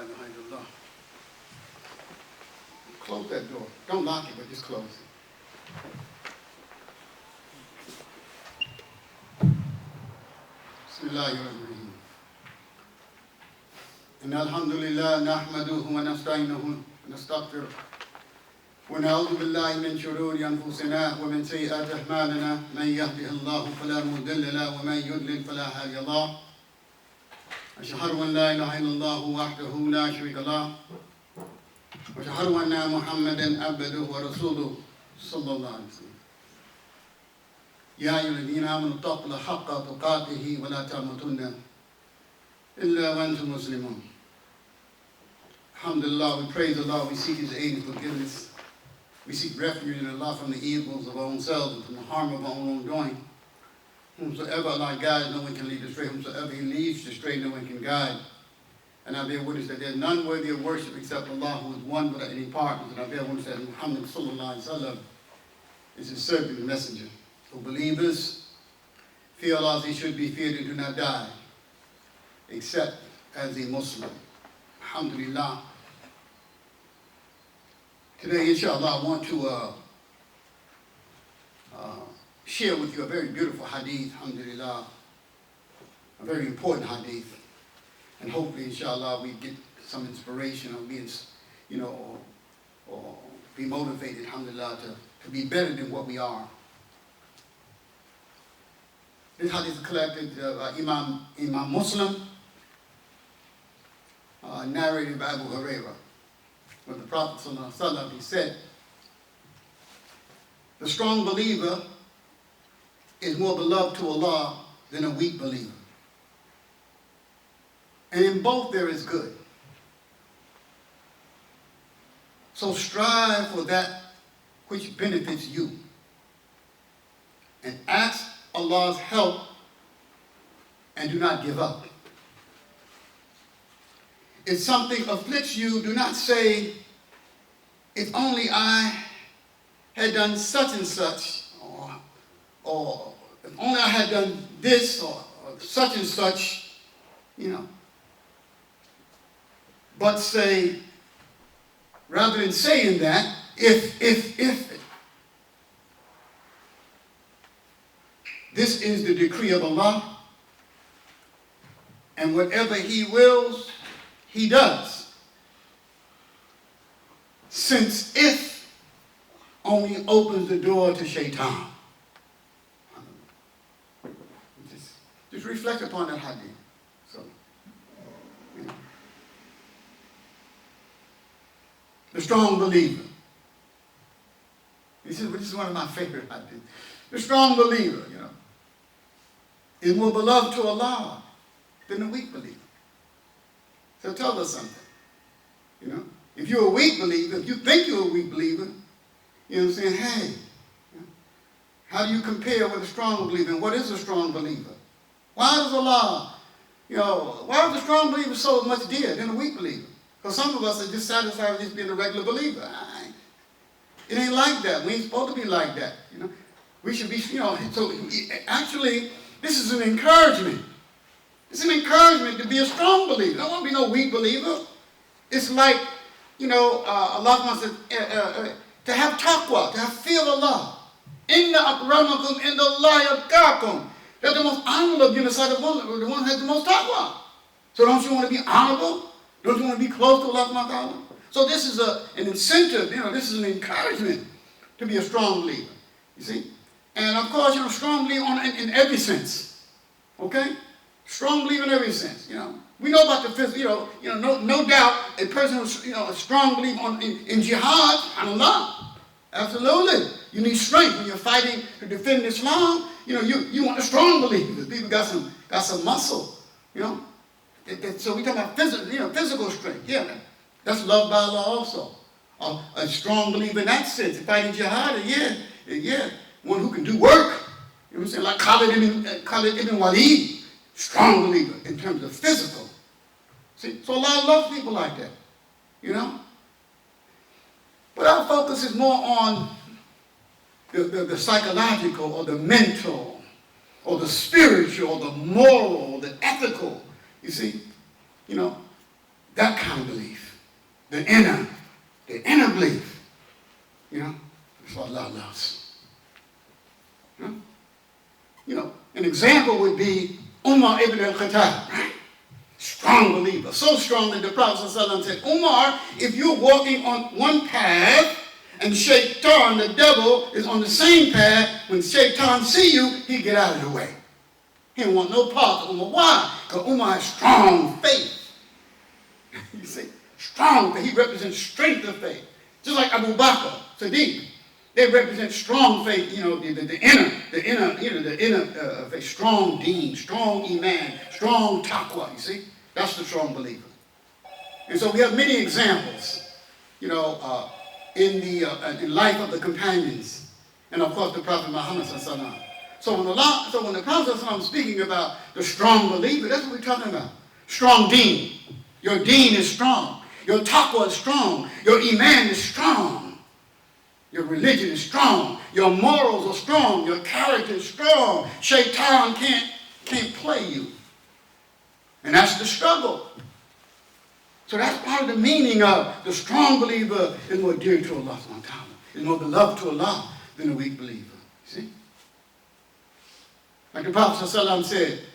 ilaha illallah. Close that door. Don't lock it, but just close it. Bismillahirrahmanirrahim. إن الحمد لله نحمده ونستعينه ونستغفره ونعوذ بالله من شرور أنفسنا ومن سيئات أعمالنا من يهده الله فلا مضل له ومن يضلل فلا هادي له أشهد أن لا إله إلا الله وحده لا شريك له وأشهد أن محمدا عبده ورسوله صلى الله عليه وسلم يا أيها الذين آمنوا اتقوا الله حق تقاته ولا تموتن إلا وأنتم مسلمون. Alhamdulillah, we praise Allah, we seek His aid and forgiveness. We seek refuge in Allah from the evils of our own selves and from the harm of our own doing. Whomsoever Allah guides, no one can lead astray. Whomsoever He leads astray, no one can guide. And I bear witness that there is none worthy of worship except Allah, who is one without any partners. And I bear witness that Muhammad sallallahu alaihi wasallam is His servant and messenger. So believers, fear Allah as He should be feared and do not die, except as a Muslim. Alhamdulillah. Today, inshallah, I want to share with you a very beautiful hadith, alhamdulillah, a very important hadith. And hopefully, inshallah, we get some inspiration or be, or be motivated, alhamdulillah, to be better than what we are. This hadith is collected Imam Muslim, narrated by Abu Hurairah. When the Prophet ﷺ, he said, the strong believer is more beloved to Allah than a weak believer. And in both there is good. So strive for that which benefits you. And ask Allah's help and do not give up. If something afflicts you, do not say, if only I had done such and such, or if only I had done this, or such and such, But say, rather than saying that, if. This is the decree of Allah, and whatever He wills, He does. Since if only opens the door to shaitan. Just reflect upon that hadith. The strong believer. This is one of my favorite hadiths. The strong believer, is more beloved to Allah than the weak believer. So tell us something. If you're a weak believer, if you think you're a weak believer, I'm saying, hey, how do you compare with a strong believer? And what is a strong believer? Why does Allah, why is the strong believer so much dearer than a weak believer? Because some of us are just satisfied with just being a regular believer. It ain't like that. We ain't supposed to be like that. We should be, so actually, this is an encouragement. It's an encouragement to be a strong believer. I don't want to be no weak believer. It's like, Allah wants to have taqwa, to have fear of Allah. Inna akramakum indallahi atqakum. That the most honorable of you in the sight of Allah, the one who has the most taqwa. So don't you want to be honorable? Don't you want to be close to Allah? So this is an incentive, this is an encouragement to be a strong believer. You see? And of course, strong believer in every sense. Okay? Strong believer in every sense. We know about the physical, no doubt a person who's, a strong believer in jihad, Allah. Absolutely. You need strength when you're fighting to defend Islam. You want a strong believer. People got some muscle, So we talk about physical strength. Yeah, that's loved by Allah also. A strong believer in that sense, fighting jihad. Yeah, one who can do work. You know what I'm saying? Like Khalid ibn Walid, strong believer in terms of physical. See, so Allah loves people like that. But our focus is more on the psychological or the mental or the spiritual or the moral or the ethical. You see, That kind of belief. The inner belief. That's what Allah loves. An example would be Umar ibn al-Khattab, right? Strong believer. So strong that the Prophet ﷺ said, Umar, if you're walking on one path and Shaitan, the devil, is on the same path, when Shaitan see you, he get out of the way. He don't want no part of Umar. Why? Because Umar has strong faith. You see? Strong faith. He represents strength of faith. Just like Abu Bakr, Siddiq. They represent strong faith, the inner faith, strong deen, strong iman, strong taqwa, you see? That's the strong believer. And so we have many examples, in the life of the companions, and of course the Prophet Muhammad sallallahu. So when the Prophet sallallahu is speaking about the strong believer, that's what we're talking about. Strong deen. Your deen is strong. Your taqwa is strong. Your iman is strong. Your religion is strong. Your morals are strong. Your character is strong. Shaitan can't play you. And that's the struggle. So that's part of the meaning of the strong believer is more dear to Allah subhanahu wa ta'ala. Is more beloved to Allah than the weak believer. See? Like the Prophet ﷺ said,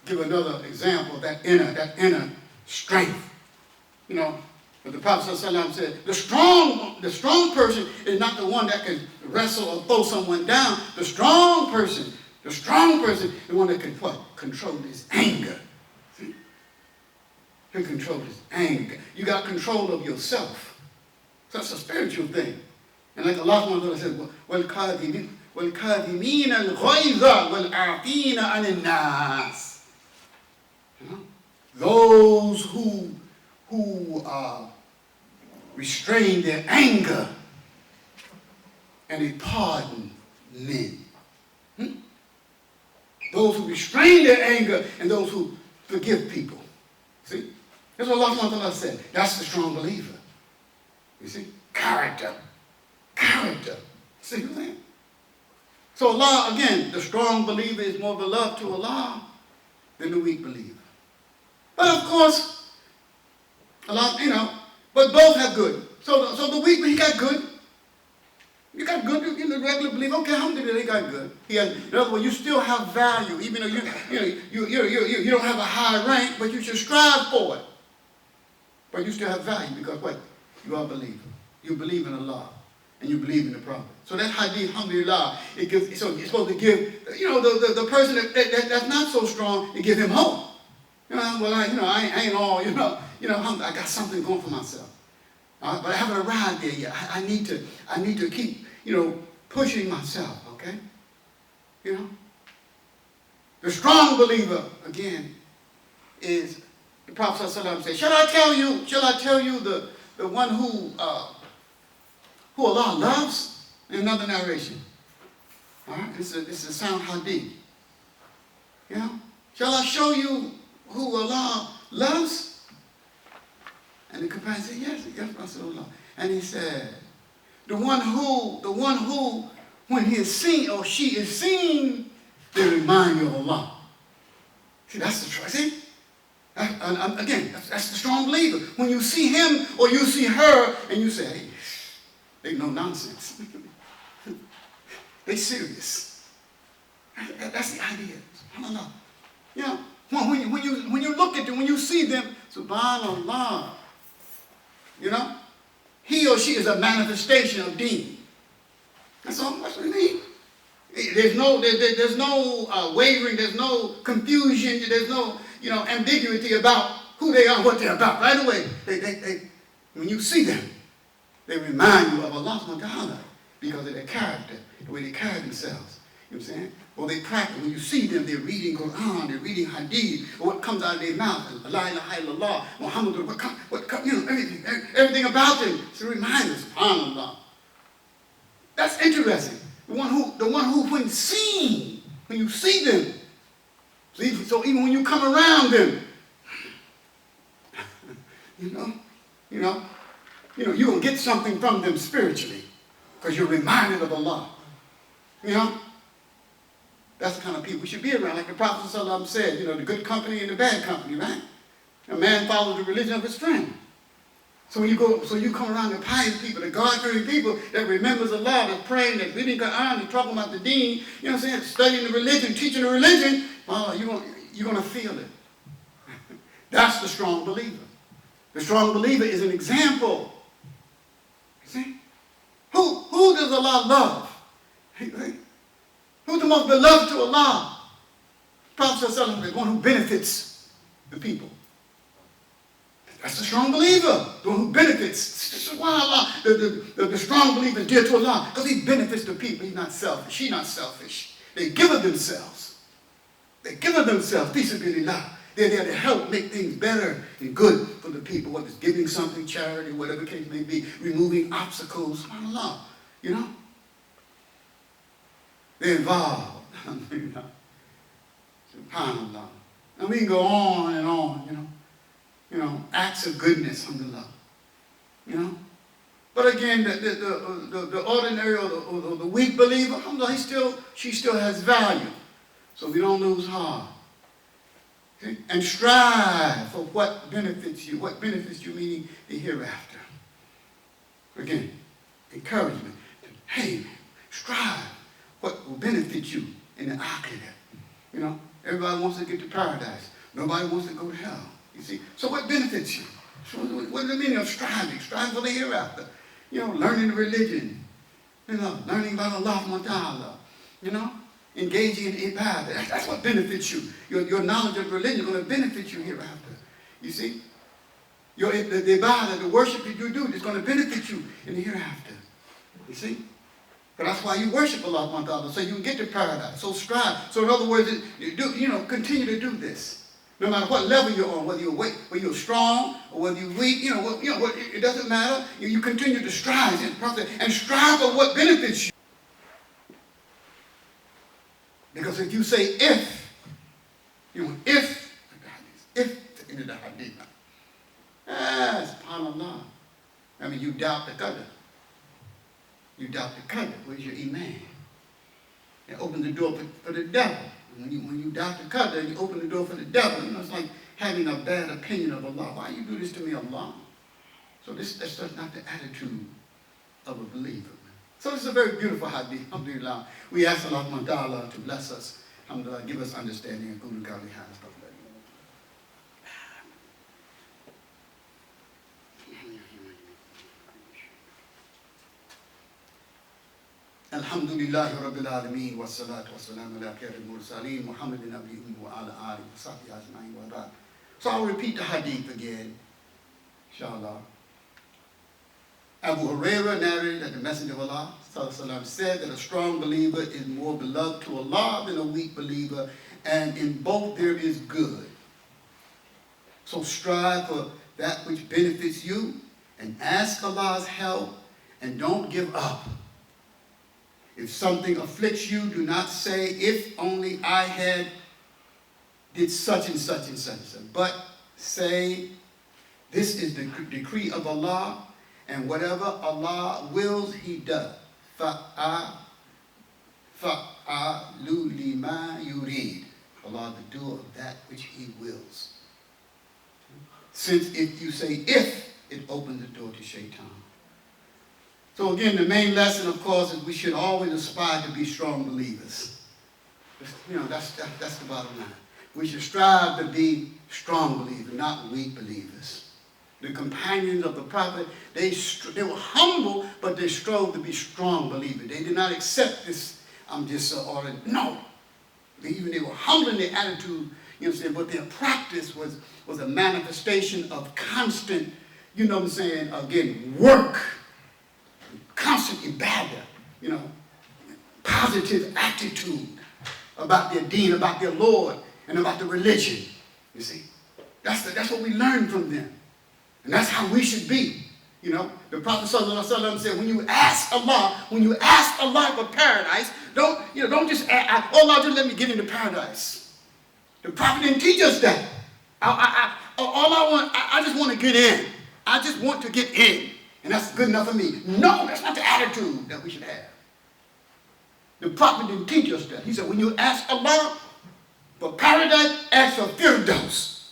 give another example of that inner strength. But the Prophet ﷺ said, the strong person is not the one that can wrestle or throw someone down. The strong person is the one that can what? Control his anger. See? He can control his anger. You got control of yourself. So that's a spiritual thing. And like Allah subhanahu wa ta'ala said, وَالْكَاذِمِينَ الْغَيْظَ وَالْعَافِينَ عَنِ النَّاسِ. Those who restrain their anger and they pardon men. Those who restrain their anger and those who forgive people. See? That's what Allah subhanahu wa ta'ala said. That's the strong believer. You see? Character. See what I'm saying? So Allah, again, the strong believer is more beloved to Allah than the weak believer. But of course, Allah, but both have good. So the weak, he got good. You got good, the regular believer. Okay, alhamdulillah, they got good. In other words, you still have value, even though you don't have a high rank, but you should strive for it. But you still have value because what? You are a believer. You believe in Allah and you believe in the Prophet. So that hadith, alhamdulillah, so you're supposed to give, the person that's not so strong, you give him hope. I ain't all, I got something going for myself. But I haven't arrived there yet. I need to keep, pushing myself, okay? The strong believer, again, is the Prophet ﷺ said, shall I tell you the one who Allah loves? In another narration. All right? This is a sound hadith. Shall I show you who Allah loves? And the companion said, yes, Rasulullah. And he said, the one who, when he is seen or she is seen, they remind you of Allah. See, that's the truth. See? Again, that's the strong believer. When you see him or you see her and you say, hey, they no nonsense. They serious. That's the idea. When you look at them, when you see them, subhanallah, he or she is a manifestation of deen. That's all. That's what we mean. There's no wavering. There's no confusion. There's no ambiguity about who they are, what they're about. Right away, they when you see them, they remind you of Allah subhanahu wa ta'ala because of their character, the way they carry themselves. You know what I'm saying? Or they practice. When you see them, they're reading Quran, they're reading Hadith, or what comes out of their mouth, La ilaha illallah, Muhammad, everything about them. It's a reminder, subhanallah. That's interesting. The one who, when seen, when you see them, so even when you come around them, you're going to get something from them spiritually because you're reminded of Allah. That's the kind of people we should be around. Like the Prophet ﷺ said, the good company and the bad company, right? A man follows the religion of his friend. So you come around the pious people, the God-fearing people that remembers Allah, that's praying, that's reading Quran, that's talking about the deen, you know what I'm saying, studying the religion, teaching the religion, you're going to feel it. That's the strong believer. The strong believer is an example. You see? Who does Allah love? Who's the most beloved to Allah? Prophet ﷺ is one who benefits the people. That's the strong believer, the one who benefits. This is why Allah, the strong believer is dear to Allah, because he benefits the people. He's not selfish. She's not selfish. They give of themselves. They give of themselves. Fisabilillah. They're there to help make things better and good for the people, whether it's giving something, charity, whatever the case may be, removing obstacles. SubhanAllah, you know? They're involved. SubhanAllah. And we can go on and on, you know. You know, acts of goodness, alhamdulillah. You know? But again, the ordinary or the weak believer, alhamdulillah, she still has value. So we don't lose heart. Okay? And strive for what benefits you. What benefits you, meaning the hereafter. Again, encouragement. Hey, man, strive what will benefit you in the akhirah. You know, everybody wants to get to paradise. Nobody wants to go to hell. You see? So what benefits you? So what does it mean of striving? Striving for the hereafter. You know, learning the religion. You know, learning about Allah wa ta'ala. You know, engaging in ibadah. That's what benefits you. Your knowledge of religion is going to benefit you hereafter. You see? The ibadah, the worship that you do is going to benefit you in the hereafter. You see? But that's why you worship Allah wa ta'ala, so you can get to paradise. So strive. So in other words, continue to do this. No matter what level you're on, whether you're weak, whether you're strong, or whether you're weak, it doesn't matter. You continue to strive in process and strive for what benefits you. Because if you say if in the hadith, subhanallah. I mean, you doubt the qadr. You doubt the qadr. Where's your iman? It opens the door for the devil. When you doubt the qadr, you open the door for the devil. You know, it's like having a bad opinion of Allah. Why you do this to me, Allah? So that's not the attitude of a believer. So this is a very beautiful hadith. Alhamdulillah. We ask Allah wa ta'ala to bless us. Alhamdulillah, give us understanding and good and godly hands. Alhamdulillahi Rabbil Alameen wa salatu wa salam ala khairil mursaleen Muhammadin nabiyyin wa ala alihi wa sahbihi ajma'in wa ba'd. So I'll repeat the hadith again, inshallah. Abu Hurairah narrated that the Messenger of Allah sallallahu said that a strong believer is more beloved to Allah than a weak believer, and in both there is good. So strive for that which benefits you and ask Allah's help and don't give up. If something afflicts you, do not say, if only I did such and such and such and such. But say, this is the decree of Allah, and whatever Allah wills, He does. Fa'alu lima yurid. Allah, the doer of that which He wills. Since if you say if, it opens the door to shaitan. So again, the main lesson, of course, is we should always aspire to be strong believers. You know, that's the bottom line. We should strive to be strong believers, not weak believers. The companions of the Prophet, they were humble, but they strove to be strong believers. They did not accept this, I'm just ordered. No. They were humble in their attitude, you know what I'm saying, but their practice was a manifestation of constant, you know what I'm saying, again, work. Constant ibadah, you know, positive attitude about their deen, about their Lord, and about the religion. You see, that's what we learn from them, and that's how we should be. You know, the Prophet ﷺ said, when you ask Allah for paradise, don't just ask, oh Allah, just let me get into paradise. The Prophet didn't teach us that. I just want to get in. I just want to get in. And that's good enough for me. No, that's not the attitude that we should have. The Prophet didn't teach us that. He said, when you ask Allah for paradise, ask for firdaus.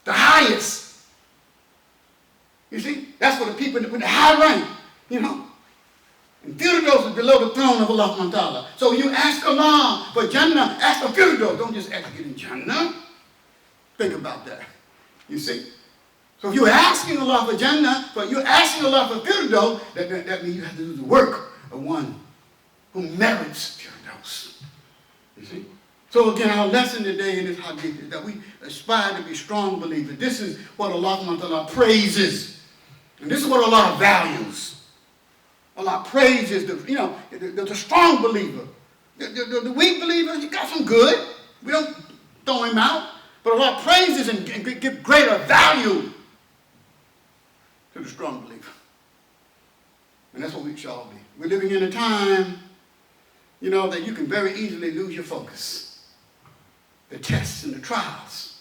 the highest. You see, that's for the people with the high rank, you know. And Firdaus is below the throne of Allah subhanahu wa ta'ala. So you ask Allah for Jannah, ask for Firdaus. Don't just ask to get in Jannah. Think about that. You see? So if you're asking Allah for Jannah, but you're asking Allah for Firdaus, that means you have to do the work of one who merits Firdaus. You see? So again, our lesson today in this hadith is that we aspire to be strong believers. This is what Allah subhanahu wa ta'ala praises. And this is what Allah values. Allah praises the strong believer. The weak believer, you got some good. We don't throw him out. But Allah praises and give greater value to the strong believer. And that's what we shall be. We're living in a time, that you can very easily lose your focus. The tests and the trials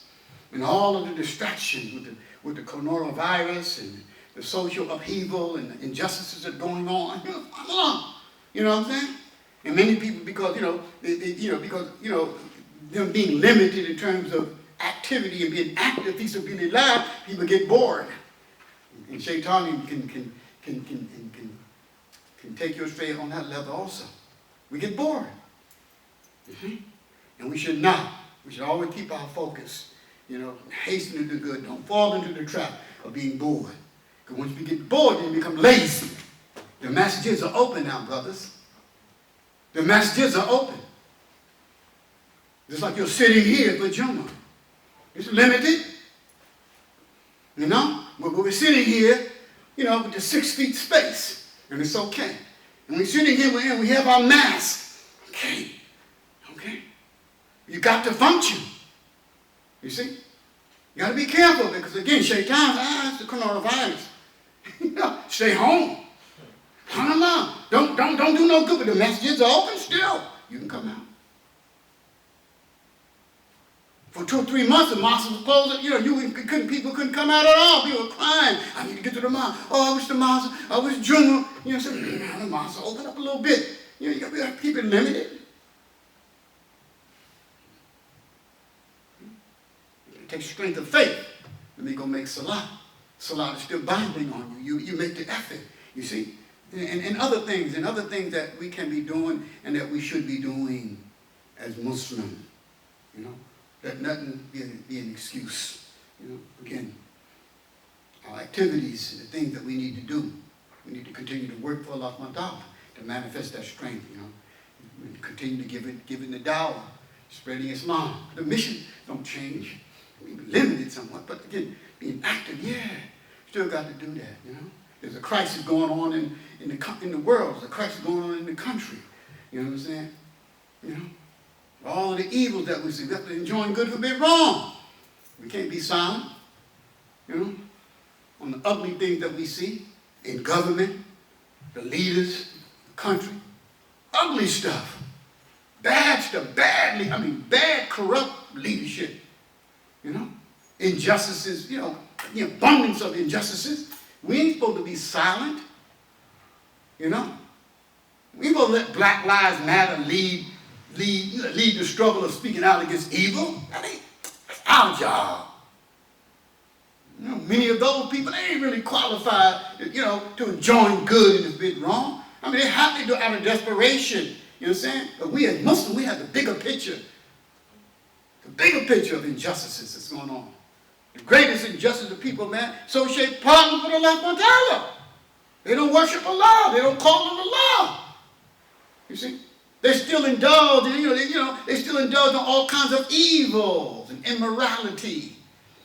and all of the distractions with the coronavirus and the social upheaval and the injustices that are going on. You know what I'm saying? And many people, because them being limited in terms of activity and being active, vis-a-vis life, people get bored. And Shaitan can take you astray on that level also. We get bored. And we should not. We should always keep our focus. Hasten to do good. Don't fall into the trap of being bored. Because once you get bored, you become lazy. The messages are open now, brothers. The messages are open. Just like you're sitting here for juma. It's limited. But we're sitting here, with the 6 feet space. And it's okay. And we're sitting here, we have our mask. Okay. You got to function. You see? You got to be careful because, again, Shaitan, it's the coronavirus. Stay home. Don't do no good. But the messages are open still. You can come out. For 2 or 3 months, the mosque was closed. People couldn't come out at all. People were crying. I need to get to the mosque. Oh, I wish the mosque, I wish Juma. The mosque open up a little bit. You got to keep it limited. It takes strength of faith. And they go make salah. Salah is still binding on you. You make the effort, you see. And other things that we can be doing and that we should be doing as Muslim. Let nothing be an excuse. Again, our activities and the things that we need to do. We need to continue to work for Allah subhanahu wa ta'ala to manifest that strength, We continue to give it the dawah, spreading Islam. The mission don't change. We limited somewhat, but again, being active, still got to do that, There's a crisis going on in the world. There's a crisis going on in the country. You know what I'm saying? All of the evils that we see. We have to enjoy good for being wrong. We can't be silent, on the ugly things that we see in government, the leaders, the country. Ugly stuff. Bad stuff. Bad, corrupt leadership. Injustices, the abundance of injustices. We ain't supposed to be silent. We ain't supposed to let Black Lives Matter lead the struggle of speaking out against evil. That's our job. Many of those people, they ain't really qualified, to enjoin good and a bit wrong. They have to do it out of desperation. You know what I'm saying? But we as Muslims, we have the bigger picture. The bigger picture of injustices that's going on. The greatest injustice of people, associate partners with Allah subhanahu wa ta'ala. They don't worship Allah. They don't call on Allah. You see? They still indulge, they still indulge in all kinds of evils and immorality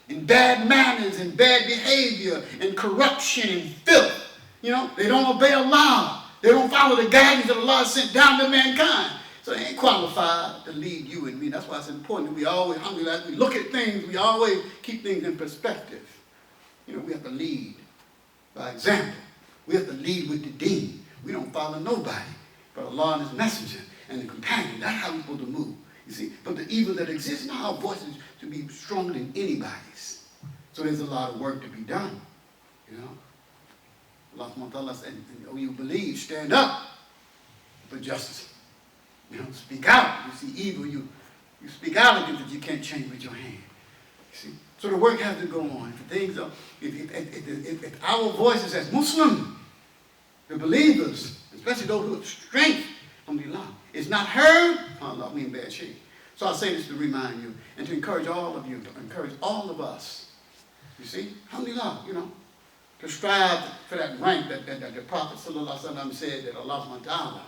and bad manners and bad behavior and corruption and filth. They don't obey Allah. They don't follow the guidance that Allah sent down to mankind. So they ain't qualified to lead you and me. That's why it's important that we always, as we look at things, we always keep things in perspective. We have to lead by example. We have to lead with the deen. We don't follow nobody but Allah and His messenger and the companion. That's how we're supposed to move. You see, but the evil that exists now, our voices to be stronger than anybody's. So there's a lot of work to be done. Allah subhanahu wa ta'ala said, you believe, stand up for justice. Speak out. You see evil, you speak out against it, you can't change with your hand. You see? So the work has to go on. If our voices as Muslim, the believers, especially those who have strength, alhamdulillah, is not heard, Allah, we in bad shape. So I say this to remind you and to encourage all of you, to encourage all of us. You see, alhamdulillah, to strive for that rank that the Prophet sallallahu alaihi wasallam said that Allah subhanahu wa ta'ala,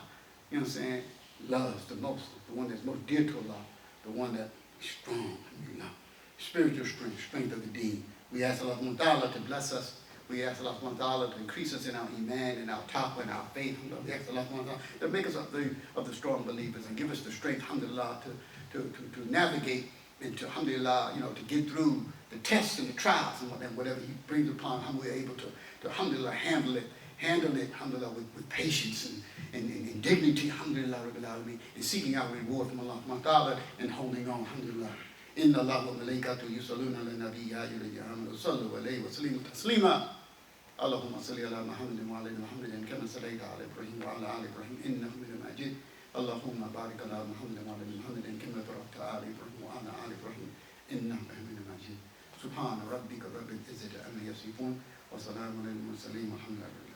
you know what I'm saying, loves the most, the one that's most dear to Allah, the one that is strong, alhamdulillah. Spiritual strength of the deen. We ask Allah subhanahu wa ta'ala to bless us. We ask Allah subhanahu wa ta'ala to increase us in our iman and our taqwa and our faith. We ask Allah subhanahu wa ta'ala to make us of the strong believers and give us the strength, alhamdulillah, to navigate and to, alhamdulillah, to get through the tests and the trials and whatever He brings upon, how we're able to alhamdulillah, handle it, alhamdulillah, with patience and dignity, alhamdulillah, and seeking our reward from Allah subhanahu wa ta'ala and holding on, alhamdulillah. إن الله وملائكته يصلون على النبي يا أيها الذين آمنوا صلوا عليه وسلموا تسليما اللهم صل على محمد وعلى آل محمد كما صليت على إبراهيم وعلى آل إبراهيم إنك حميد مجيد اللهم بارك على محمد وعلى آل محمد كما باركت على إبراهيم وعلى آل إبراهيم إنك حميد مجيد سبحان ربك رب العزة عما يصفون وسلام على المرسلين والحمد لله.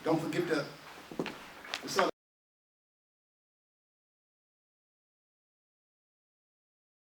Don't forget to